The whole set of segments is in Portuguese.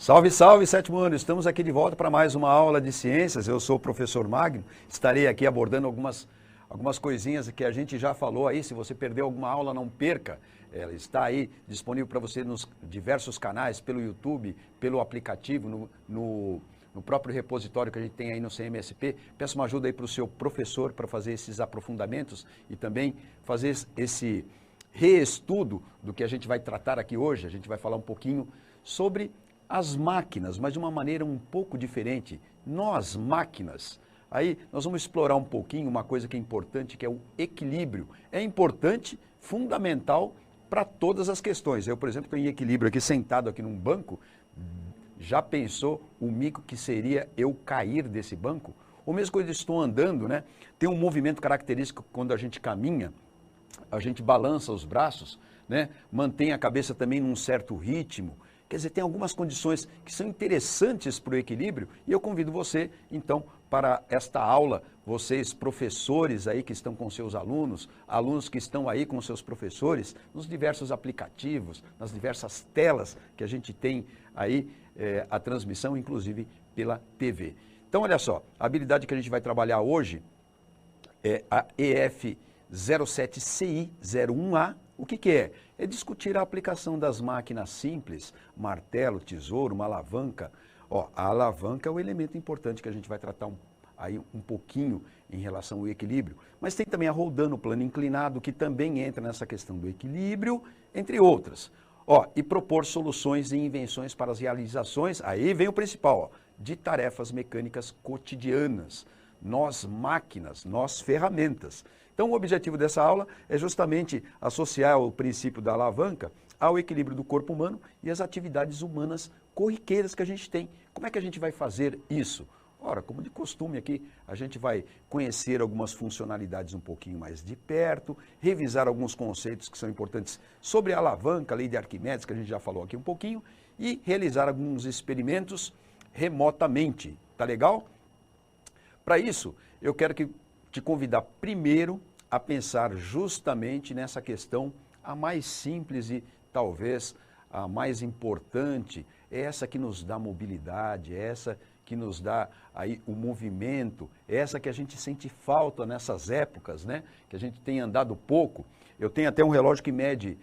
Salve, salve, sétimo ano! Estamos aqui de volta para mais uma aula de ciências. Eu sou o professor Magno, estarei aqui abordando algumas coisinhas que a gente já falou aí. Se você perdeu alguma aula, não perca. Ela está aí disponível para você nos diversos canais, pelo YouTube, pelo aplicativo, no próprio repositório que a gente tem aí no CMSP. Peço uma ajuda aí para o seu professor para fazer esses aprofundamentos e também fazer esse reestudo do que a gente vai tratar aqui hoje. A gente vai falar um pouquinho sobre as máquinas, mas de uma maneira um pouco diferente. Nós, máquinas, aí nós vamos explorar um pouquinho uma coisa que é importante, que é o equilíbrio. É importante, fundamental para todas as questões. Eu, por exemplo, estou em equilíbrio aqui, sentado aqui num banco. Já pensou o mico que seria eu cair desse banco? Ou mesmo quando eu estou andando, né? Tem um movimento característico quando a gente caminha, a gente balança os braços, né? Mantém a cabeça também num certo ritmo. Quer dizer, tem algumas condições que são interessantes para o equilíbrio e eu convido você, então, para esta aula, vocês professores aí que estão com seus alunos, alunos que estão aí com seus professores, nos diversos aplicativos, nas diversas telas que a gente tem aí, a transmissão, inclusive pela TV. Então, olha só, a habilidade que a gente vai trabalhar hoje é a EF 07CI01A. O que é? É discutir a aplicação das máquinas simples, martelo, tesouro, uma alavanca. Ó, a alavanca é o elemento importante que a gente vai tratar aí um pouquinho em relação ao equilíbrio. Mas tem também a roldana, o plano inclinado, que também entra nessa questão do equilíbrio, entre outras. Ó, e propor soluções e invenções para as realizações, aí vem o principal, ó, de tarefas mecânicas cotidianas. Nós máquinas, nós ferramentas. Então o objetivo dessa aula é justamente associar o princípio da alavanca ao equilíbrio do corpo humano e as atividades humanas corriqueiras que a gente tem. Como é que a gente vai fazer isso? Ora, como de costume aqui, a gente vai conhecer algumas funcionalidades um pouquinho mais de perto, revisar alguns conceitos que são importantes sobre a alavanca, a lei de Arquimedes, que a gente já falou aqui um pouquinho, e realizar alguns experimentos remotamente. Tá legal? Para isso, eu quero te convidar primeiro a pensar justamente nessa questão, a mais simples e talvez a mais importante, é essa que nos dá mobilidade, é essa que nos dá aí o movimento, é essa que a gente sente falta nessas épocas, né? Que a gente tem andado pouco. Eu tenho até um relógio que mede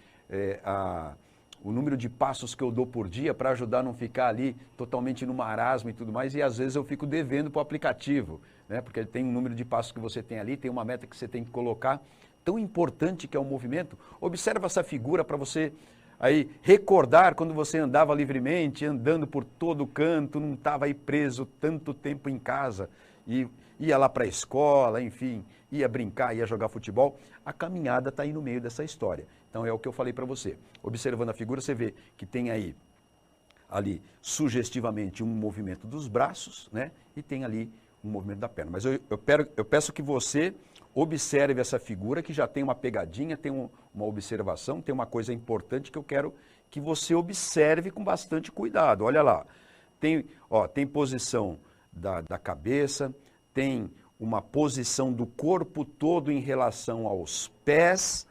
o número de passos que eu dou por dia para ajudar a não ficar ali totalmente no marasmo e tudo mais, e às vezes eu fico devendo para o aplicativo, né? Porque tem um número de passos que você tem ali, tem uma meta que você tem que colocar, tão importante que é o movimento. Observa essa figura para você aí recordar quando você andava livremente, andando por todo canto, não estava aí preso tanto tempo em casa, e ia lá para a escola, enfim, ia brincar, ia jogar futebol. A caminhada está aí no meio dessa história. Então é o que eu falei para você. Observando a figura, você vê que tem aí, ali, sugestivamente, um movimento dos braços, né? E tem ali um movimento da perna. Mas eu peço que você observe essa figura, que já tem uma pegadinha, tem uma observação, tem uma coisa importante que eu quero que você observe com bastante cuidado. Olha lá, tem posição da cabeça, tem uma posição do corpo todo em relação aos pés,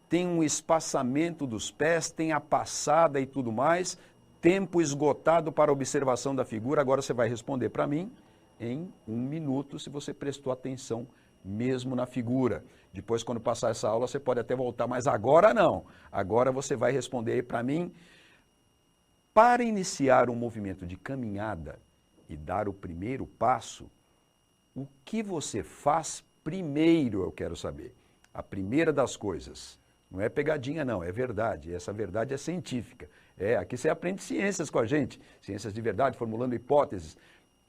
tem um espaçamento dos pés, tem a passada e tudo mais, tempo esgotado para observação da figura. Agora você vai responder para mim em 1 minuto, se você prestou atenção mesmo na figura. Depois, quando passar essa aula, você pode até voltar, mas agora não. Agora você vai responder aí para mim. Para iniciar um movimento de caminhada e dar o primeiro passo, o que você faz primeiro, eu quero saber. A primeira das coisas. Não é pegadinha, não, é verdade. Essa verdade é científica. Aqui você aprende ciências com a gente, ciências de verdade, formulando hipóteses,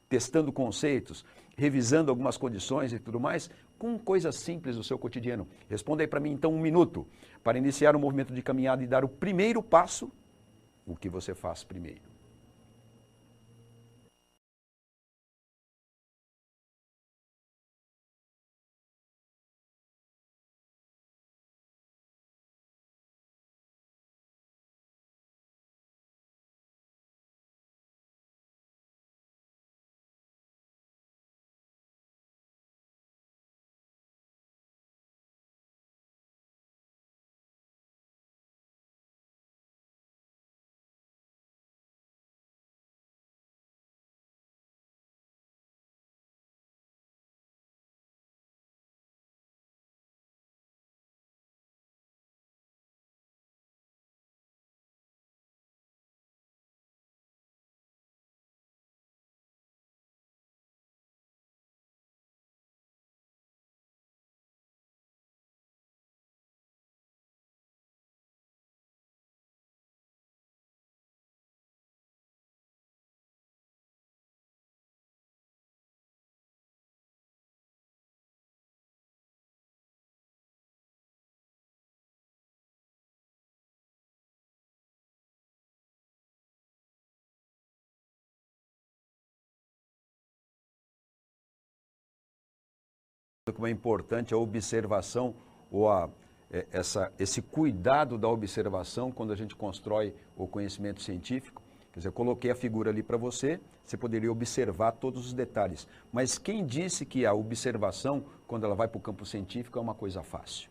testando conceitos, revisando algumas condições e tudo mais, com coisas simples do seu cotidiano. Responda aí para mim, então, 1 minuto. Para iniciar um movimento de caminhada e dar o primeiro passo, o que você faz primeiro? Como é importante a observação ou esse cuidado da observação quando a gente constrói o conhecimento científico. Quer dizer, eu coloquei a figura ali para você, você poderia observar todos os detalhes. Mas quem disse que a observação, quando ela vai para o campo científico, é uma coisa fácil?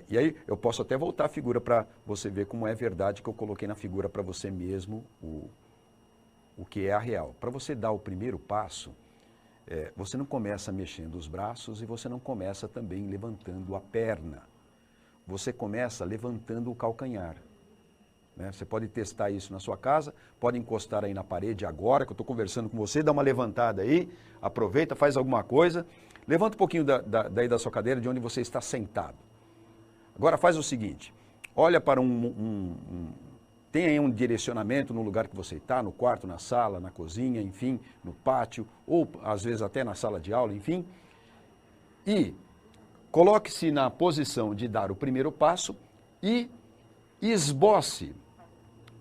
E aí eu posso até voltar a figura para você ver como é verdade que eu coloquei na figura para você mesmo o que é a real. Para você dar o primeiro passo, você não começa mexendo os braços e você não começa também levantando a perna. Você começa levantando o calcanhar. Né? Você pode testar isso na sua casa, pode encostar aí na parede agora que eu estou conversando com você, dá uma levantada aí, aproveita, faz alguma coisa, levanta um pouquinho daí da sua cadeira de onde você está sentado. Agora faz o seguinte, olha para tem aí um direcionamento no lugar que você está, no quarto, na sala, na cozinha, enfim, no pátio, ou às vezes até na sala de aula, enfim. E coloque-se na posição de dar o primeiro passo e esboce,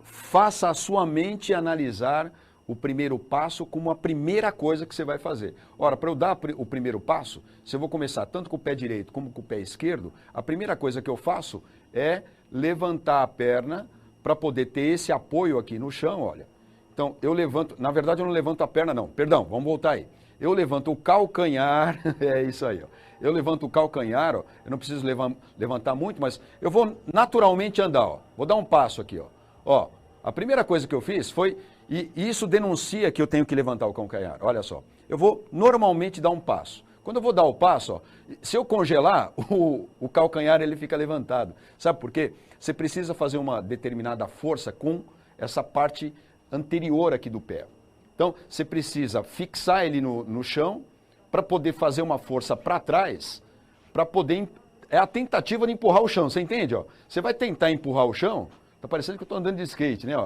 faça a sua mente analisar o primeiro passo como a primeira coisa que você vai fazer. Ora, para eu dar o primeiro passo, se eu vou começar tanto com o pé direito como com o pé esquerdo, a primeira coisa que eu faço é levantar a perna para poder ter esse apoio aqui no chão, olha. Então, eu levanto, na verdade eu não levanto a perna não, perdão, vamos voltar aí. Eu levanto o calcanhar, é isso aí, ó. Eu levanto o calcanhar, ó, eu não preciso levantar muito, mas eu vou naturalmente andar, ó. Vou dar um passo aqui, ó. Ó, a primeira coisa que eu fiz foi, e isso denuncia que eu tenho que levantar o calcanhar, olha só. Eu vou normalmente dar um passo. Quando eu vou dar o passo, ó, se eu congelar, o calcanhar ele fica levantado. Sabe por quê? Você precisa fazer uma determinada força com essa parte anterior aqui do pé. Então, você precisa fixar ele no chão para poder fazer uma força para trás, para poder... É a tentativa de empurrar o chão, você entende? Ó? Você vai tentar empurrar o chão, tá parecendo que eu estou andando de skate, né?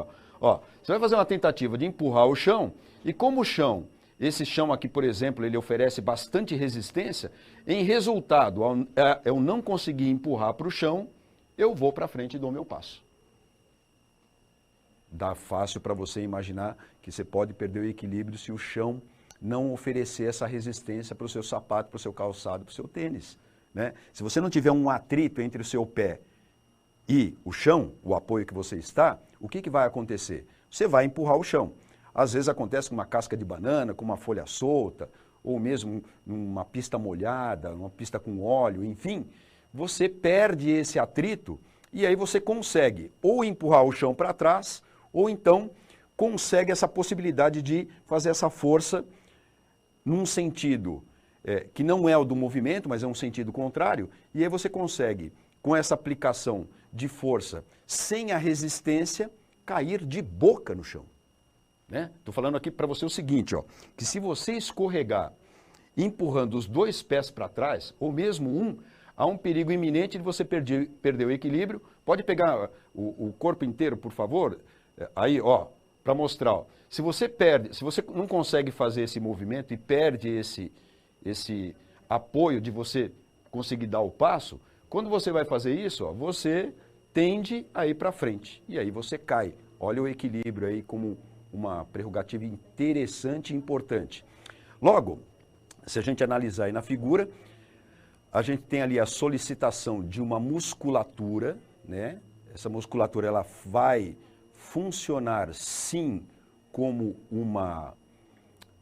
Ó, você vai fazer uma tentativa de empurrar o chão, e como o chão, esse chão aqui, por exemplo, ele oferece bastante resistência, em resultado, ao eu não conseguir empurrar para o chão, eu vou para frente e dou meu passo. Dá fácil para você imaginar que você pode perder o equilíbrio se o chão não oferecer essa resistência para o seu sapato, para o seu calçado, para o seu tênis. Né? Se você não tiver um atrito entre o seu pé e o chão, o apoio que você está, o que vai acontecer? Você vai empurrar o chão. Às vezes acontece com uma casca de banana, com uma folha solta, ou mesmo numa pista molhada, uma pista com óleo, enfim. Você perde esse atrito e aí você consegue ou empurrar o chão para trás, ou então consegue essa possibilidade de fazer essa força num sentido que não é o do movimento, mas é um sentido contrário, e aí você consegue, com essa aplicação de força, sem a resistência, cair de boca no chão. Estou falando aqui para você o seguinte, ó, que se você escorregar empurrando os dois pés para trás, ou mesmo um, há um perigo iminente de você perder o equilíbrio. Pode pegar o corpo inteiro, por favor? Aí, ó, para mostrar. Ó. Se você não consegue fazer esse movimento e perde esse apoio de você conseguir dar o passo, quando você vai fazer isso, ó, você tende a ir para frente e aí você cai. Olha o equilíbrio aí como uma prerrogativa interessante e importante. Logo, se a gente analisar aí na figura, a gente tem ali a solicitação de uma musculatura, né? Essa musculatura ela vai funcionar sim como uma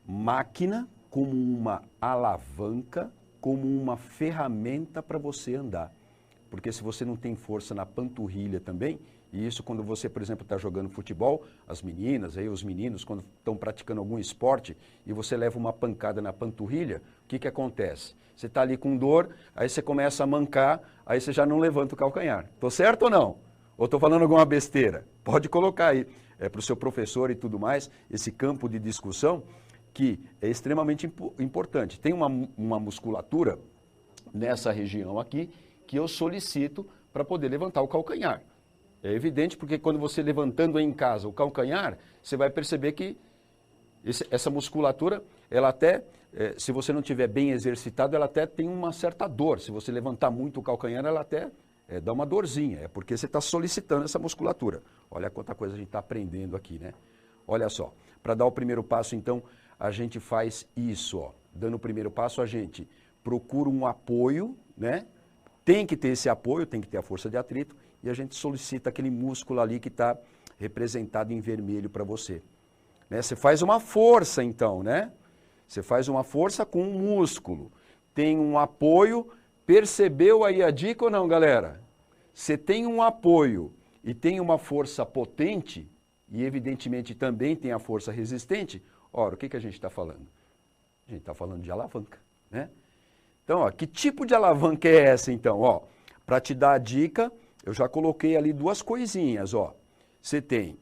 máquina, como uma alavanca, como uma ferramenta para você andar. Porque se você não tem força na panturrilha também, e isso quando você, por exemplo, está jogando futebol, as meninas, aí os meninos, quando estão praticando algum esporte e você leva uma pancada na panturrilha, o que acontece? Você está ali com dor, aí você começa a mancar, aí você já não levanta o calcanhar. Estou certo ou não? Ou estou falando alguma besteira? Pode colocar aí para o seu professor e tudo mais, esse campo de discussão que é extremamente importante. Tem uma musculatura nessa região aqui que eu solicito para poder levantar o calcanhar. É evidente porque quando você levantando aí em casa o calcanhar, você vai perceber que essa musculatura, ela até, se você não tiver bem exercitado, ela até tem uma certa dor. Se você levantar muito o calcanhar, ela até dá uma dorzinha. É porque você está solicitando essa musculatura. Olha quanta coisa a gente está aprendendo aqui, né? Olha só, para dar o primeiro passo, então, a gente faz isso, ó. Dando o primeiro passo, a gente procura um apoio, né? Tem que ter esse apoio, tem que ter a força de atrito, e a gente solicita aquele músculo ali que está representado em vermelho para você. Né? Você faz uma força então, né? Você faz uma força com um músculo, tem um apoio, percebeu aí a dica ou não, galera? Você tem um apoio e tem uma força potente, e evidentemente também tem a força resistente, ora, o que a gente está falando? A gente está falando de alavanca, né? Então, ó, que tipo de alavanca é essa então? Ó, para te dar a dica, eu já coloquei ali duas coisinhas, ó. Você tem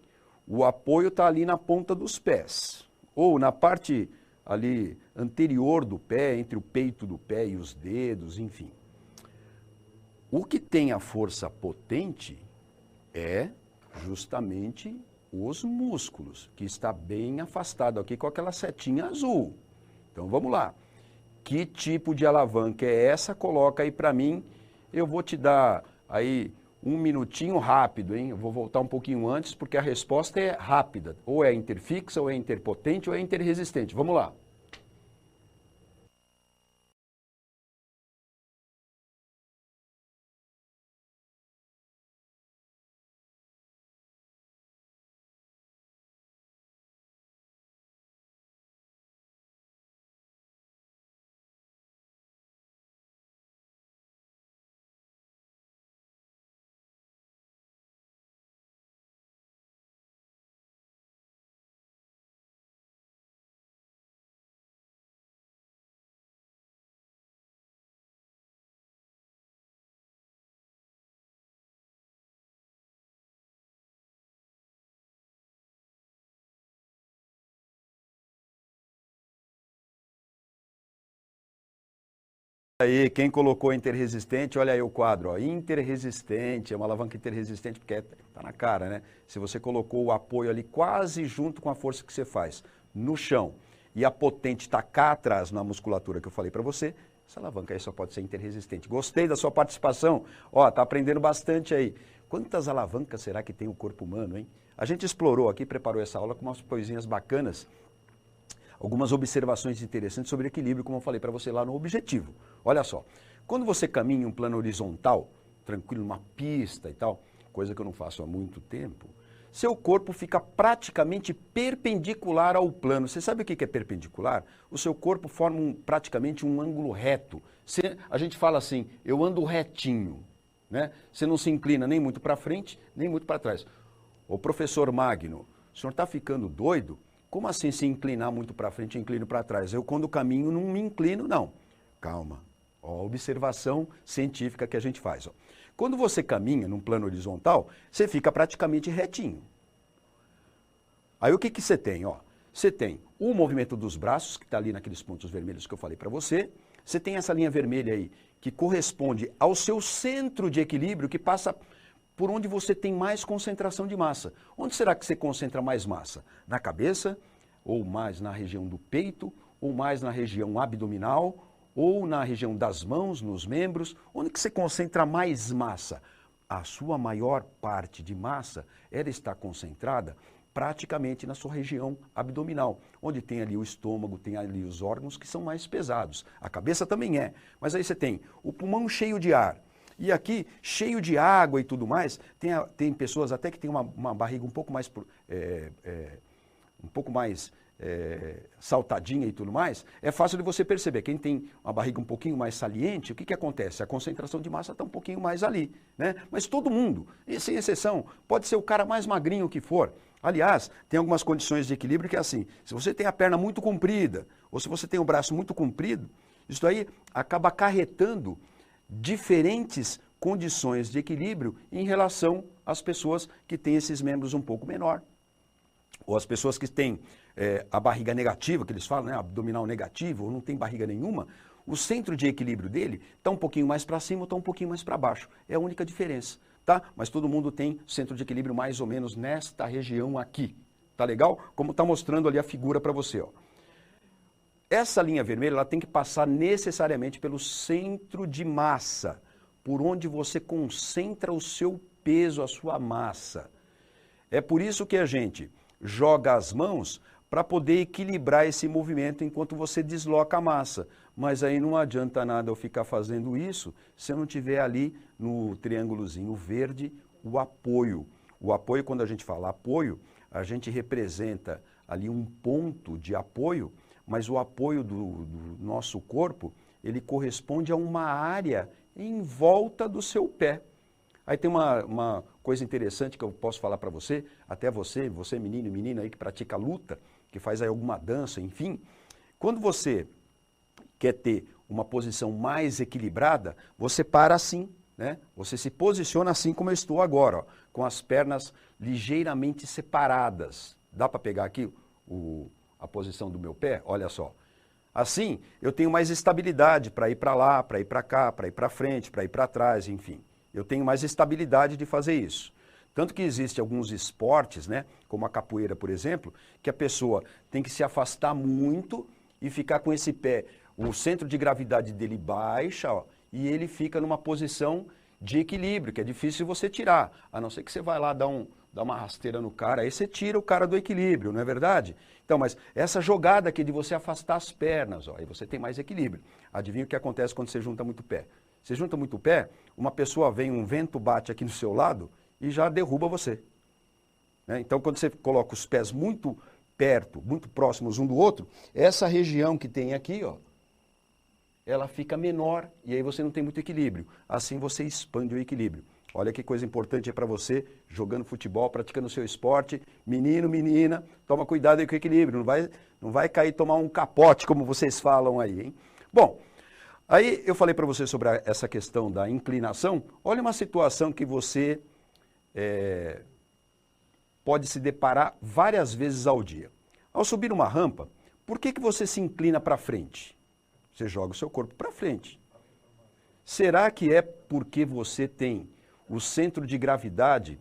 o apoio está ali na ponta dos pés, ou na parte ali anterior do pé, entre o peito do pé e os dedos, enfim. O que tem a força potente é justamente os músculos, que está bem afastado aqui com aquela setinha azul. Então vamos lá. Que tipo de alavanca é essa? Coloca aí para mim. Eu vou te dar aí um minutinho rápido, hein? Eu vou voltar um pouquinho antes, porque a resposta é rápida. Ou é interfixa, ou é interpotente, ou é interresistente. Vamos lá. Aí, quem colocou interresistente, olha aí o quadro, ó, interresistente, é uma alavanca interresistente, porque está na cara, né? Se você colocou o apoio ali quase junto com a força que você faz no chão, e a potente está cá atrás na musculatura que eu falei para você, essa alavanca aí só pode ser interresistente. Gostei da sua participação, ó, tá aprendendo bastante aí. Quantas alavancas será que tem o corpo humano, hein? A gente explorou aqui, preparou essa aula com umas coisinhas bacanas, algumas observações interessantes sobre equilíbrio, como eu falei para você lá no objetivo. Olha só, quando você caminha em um plano horizontal, tranquilo, numa pista e tal, coisa que eu não faço há muito tempo, seu corpo fica praticamente perpendicular ao plano. Você sabe o que é perpendicular? O seu corpo forma praticamente um ângulo reto. A gente fala assim, eu ando retinho, né? Você não se inclina nem muito para frente, nem muito para trás. Ô professor Magno, o senhor está ficando doido? Como assim se inclinar muito para frente e inclino para trás? Eu, quando caminho, não me inclino, não. Calma. Ó, a observação científica que a gente faz. Ó. Quando você caminha num plano horizontal, você fica praticamente retinho. Aí o que você tem? Ó? Você tem o movimento dos braços, que está ali naqueles pontos vermelhos que eu falei para você. Você tem essa linha vermelha aí, que corresponde ao seu centro de equilíbrio, que passa por onde você tem mais concentração de massa. Onde será que você concentra mais massa? Na cabeça, ou mais na região do peito, ou mais na região abdominal, ou na região das mãos, nos membros? Onde que você concentra mais massa? A sua maior parte de massa, ela está concentrada praticamente na sua região abdominal, onde tem ali o estômago, tem ali os órgãos que são mais pesados. A cabeça também é, mas aí você tem o pulmão cheio de ar, e aqui, cheio de água e tudo mais, tem pessoas até que tem uma barriga um pouco mais, saltadinha e tudo mais. É fácil de você perceber. Quem tem uma barriga um pouquinho mais saliente, o que acontece? A concentração de massa está um pouquinho mais ali, né? Mas todo mundo, e sem exceção, pode ser o cara mais magrinho que for. Aliás, tem algumas condições de equilíbrio que é assim, se você tem a perna muito comprida, ou se você tem o braço muito comprido, isso aí acaba acarretando diferentes condições de equilíbrio em relação às pessoas que têm esses membros um pouco menor. Ou as pessoas que têm a barriga negativa, que eles falam, né, abdominal negativo, ou não tem barriga nenhuma, o centro de equilíbrio dele está um pouquinho mais para cima ou está um pouquinho mais para baixo. É a única diferença, tá? Mas todo mundo tem centro de equilíbrio mais ou menos nesta região aqui. Tá legal? Como está mostrando ali a figura para você, ó. Essa linha vermelha ela tem que passar necessariamente pelo centro de massa, por onde você concentra o seu peso, a sua massa. É por isso que a gente joga as mãos para poder equilibrar esse movimento enquanto você desloca a massa. Mas aí não adianta nada eu ficar fazendo isso se eu não tiver ali no triângulozinho verde o apoio. O apoio, quando a gente fala apoio, a gente representa ali um ponto de apoio, mas o apoio do nosso corpo, ele corresponde a uma área em volta do seu pé. Aí tem uma coisa interessante que eu posso falar para você, até você menino e menina aí que pratica luta, que faz aí alguma dança, enfim. Quando você quer ter uma posição mais equilibrada, você para assim, né? Você se posiciona assim como eu estou agora, ó, com as pernas ligeiramente separadas. Dá para pegar aqui a posição do meu pé? Olha só. Assim, eu tenho mais estabilidade para ir para lá, para ir para cá, para ir para frente, para ir para trás, enfim. Eu tenho mais estabilidade de fazer isso. Tanto que existem alguns esportes, né, como a capoeira, por exemplo, que a pessoa tem que se afastar muito e ficar com esse pé, o centro de gravidade dele baixa, ó, e ele fica numa posição de equilíbrio, que é difícil você tirar, a não ser que você vai lá dar uma rasteira no cara, aí você tira o cara do equilíbrio, não é verdade? Então, mas essa jogada aqui de você afastar as pernas, ó, aí você tem mais equilíbrio. Adivinha o que acontece quando você junta muito pé? Você junta muito pé, uma pessoa vem, um vento bate aqui no seu lado e já derruba você. Né? Então, quando você coloca os pés muito perto, muito próximos um do outro, essa região que tem aqui, ó, ela fica menor e aí você não tem muito equilíbrio. Assim você expande o equilíbrio. Olha que coisa importante é para você, jogando futebol, praticando o seu esporte. Menino, menina, toma cuidado aí com o equilíbrio, não vai cair tomar um capote, como vocês falam aí, hein? Bom, aí eu falei para você sobre essa questão da inclinação. Olha uma situação que você pode se deparar várias vezes ao dia. Ao subir uma rampa, por que você se inclina para frente? Você joga o seu corpo para frente. Será que é porque você tem o centro de gravidade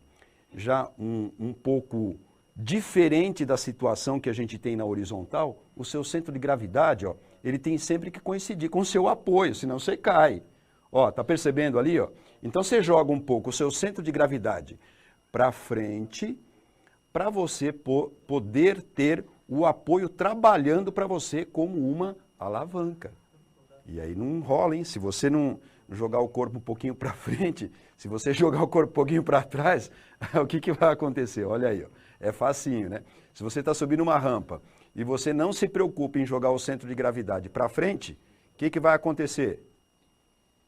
já um pouco diferente da situação que a gente tem na horizontal? O seu centro de gravidade, ó, ele tem sempre que coincidir com o seu apoio, senão você cai. Ó, tá percebendo ali, ó? Então você joga um pouco o seu centro de gravidade para frente, para você poder ter o apoio trabalhando para você como uma alavanca. E aí não rola, hein? Se você não jogar o corpo um pouquinho para frente, se você jogar o corpo um pouquinho para trás, o que vai acontecer? Olha aí, ó. É facinho, né? Se você está subindo uma rampa e você não se preocupa em jogar o centro de gravidade para frente, o que vai acontecer?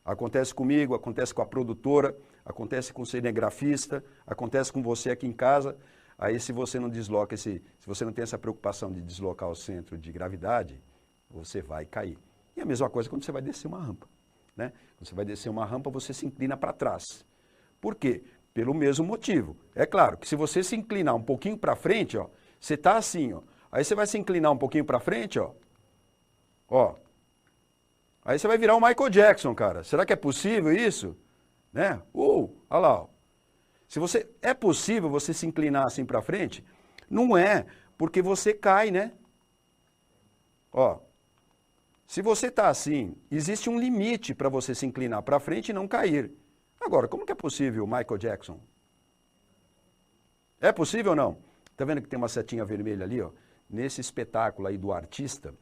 Acontece comigo, acontece com a produtora, acontece com o cinegrafista, acontece com você aqui em casa. Aí se você não desloca se você não tem essa preocupação de deslocar o centro de gravidade, você vai cair. E a mesma coisa quando você vai descer uma rampa, né? Quando você vai descer uma rampa, você se inclina para trás. Por quê? Pelo mesmo motivo. É claro que se você se inclinar um pouquinho para frente, ó, você está assim, ó. Aí você vai se inclinar um pouquinho para frente, ó. Ó. Aí você vai virar o Michael Jackson, cara. Será que é possível isso? Né? Olha lá, ó. É possível você se inclinar assim para frente? Não é, porque você cai, né? Ó. Se você está assim, existe um limite para você se inclinar para frente e não cair. Agora, como que é possível, Michael Jackson? É possível ou não? Está vendo que tem uma setinha vermelha ali, ó? Nesse espetáculo aí do artista,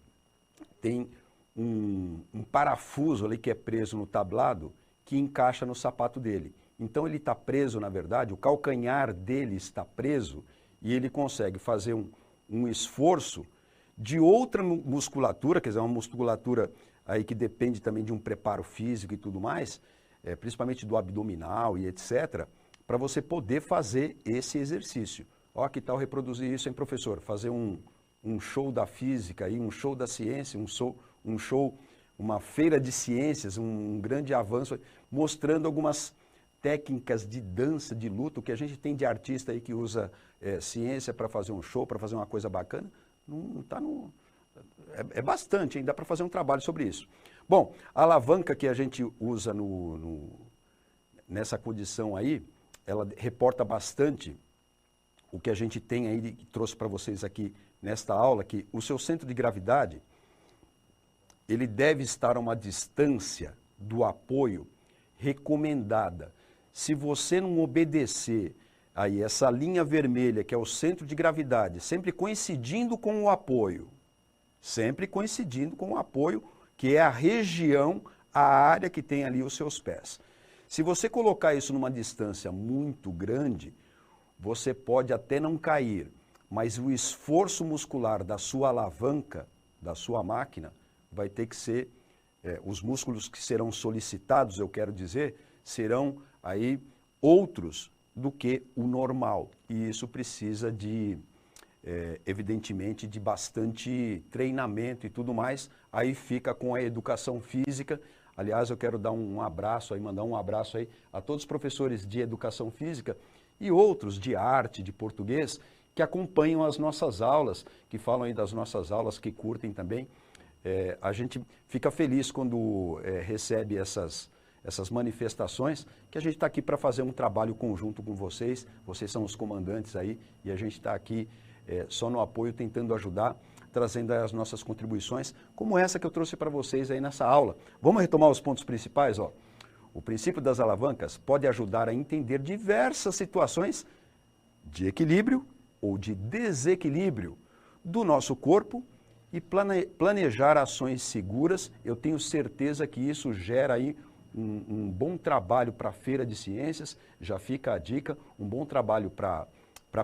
tem um parafuso ali que é preso no tablado que encaixa no sapato dele. Então ele está preso, na verdade, o calcanhar dele está preso e ele consegue fazer um esforço de outra musculatura, quer dizer, uma musculatura aí que depende também de um preparo físico e tudo mais, principalmente do abdominal e etc., para você poder fazer esse exercício. Ó, que tal reproduzir isso, hein, professor? Fazer um show da física, aí, um show da ciência, uma feira de ciências, um grande avanço, mostrando algumas técnicas de dança, de luta, o que a gente tem de artista aí que usa ciência para fazer um show, para fazer uma coisa bacana. Não tá no... É bastante, hein? Dá para fazer um trabalho sobre isso. Bom, a alavanca que a gente usa nessa condição aí, ela reporta bastante o que a gente tem aí, que trouxe para vocês aqui nesta aula, que o seu centro de gravidade, ele deve estar a uma distância do apoio recomendada. Se você não obedecer aí essa linha vermelha, que é o centro de gravidade, sempre coincidindo com o apoio, que é a região, a área que tem ali os seus pés. Se você colocar isso numa distância muito grande, você pode até não cair, mas o esforço muscular da sua alavanca, da sua máquina, vai ter que ser, os músculos que serão solicitados, eu quero dizer, serão aí outros do que o normal. E isso precisa de, evidentemente, de bastante treinamento e tudo mais. Aí fica com a educação física. Aliás, eu quero dar um abraço aí, mandar um abraço aí a todos os professores de educação física e outros de arte, de português, que acompanham as nossas aulas, que falam aí das nossas aulas, que curtem também. A gente fica feliz quando recebe essas manifestações, que a gente está aqui para fazer um trabalho conjunto com vocês. Vocês são os comandantes aí e a gente está aqui só no apoio, tentando ajudar, trazendo as nossas contribuições, como essa que eu trouxe para vocês aí nessa aula. Vamos retomar os pontos principais, ó. O princípio das alavancas pode ajudar a entender diversas situações de equilíbrio ou de desequilíbrio do nosso corpo e planejar ações seguras. Eu tenho certeza que isso gera aí um bom trabalho para a Feira de Ciências, já fica a dica, um bom trabalho para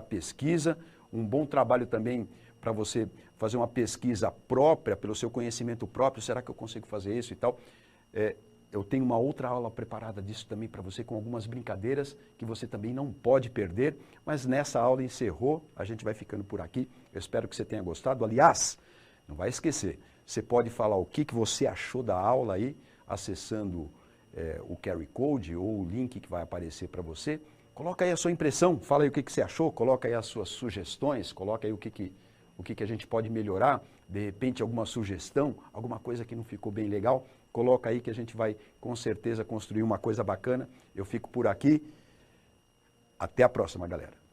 pesquisa, um bom trabalho também para você fazer uma pesquisa própria, pelo seu conhecimento próprio, será que eu consigo fazer isso e tal? Eu tenho uma outra aula preparada disso também para você, com algumas brincadeiras que você também não pode perder, mas nessa aula encerrou, a gente vai ficando por aqui, eu espero que você tenha gostado. Aliás, não vai esquecer, você pode falar o que você achou da aula aí, acessando o QR Code ou o link que vai aparecer para você. Coloca aí a sua impressão, fala aí o que você achou, coloca aí as suas sugestões, coloca aí o que a gente pode melhorar, de repente alguma sugestão, alguma coisa que não ficou bem legal, coloca aí que a gente vai com certeza construir uma coisa bacana. Eu fico por aqui, até a próxima, galera.